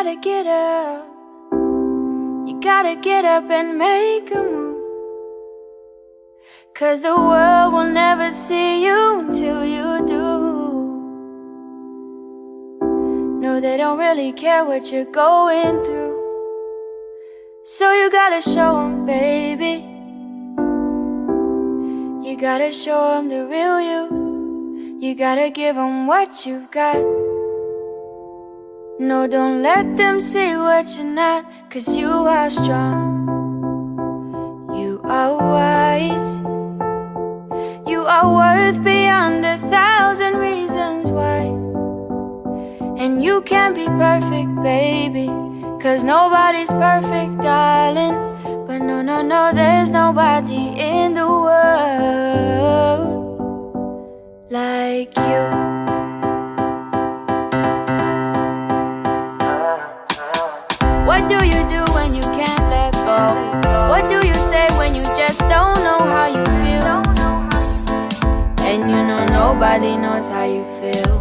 gotta get up. You gotta get up and make a move. 'Cause the world will never see you until you do. No, they don't really care what you're going through. So you gotta show them, baby. You gotta show them the real you. You gotta give them what you got. No, don't let them see what you're not, 'cause you are strong. You are wise. You are worth beyond 1,000 reasons why. And you can't be perfect, baby, 'cause nobody's perfect, darling. But no, no, no, there's nobody in the world like you. What do you do when you can't let go? What do you say when you just don't know how you feel? And you know nobody knows how you feel,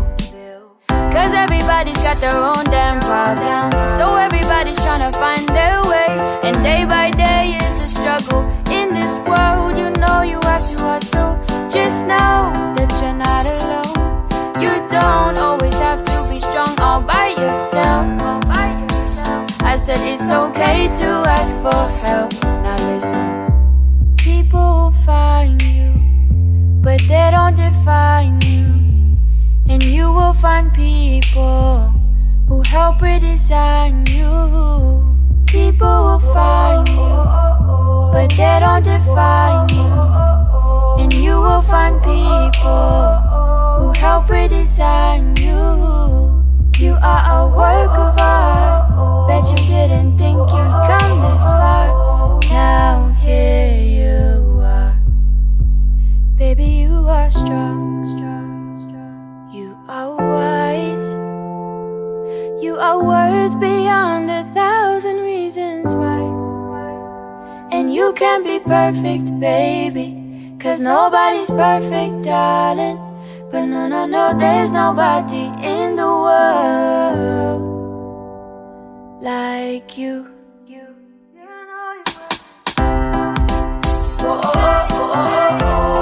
'cause everybody's got their own damn problem. So everybody's trying to find their way, and day by day is a struggle. In this world, you know you have to hustle. Just know that you're not alone. You don't always have to be strong all by yourself. I said it's okay to ask for help. Now listen, people will find you, but they don't define you. And you will find people who help redesign you. People will find you, but they don't define you. And you will find people who help redesign you. You are a work of art. Bet you didn't think you'd come this far. Now here you are. Baby, you are strong. You are wise. You are worth beyond 1,000 reasons why. And you can't be perfect, baby, 'cause nobody's perfect, darling. But no, no, no, there's nobody in the world like you. Oh, oh, oh, oh, oh.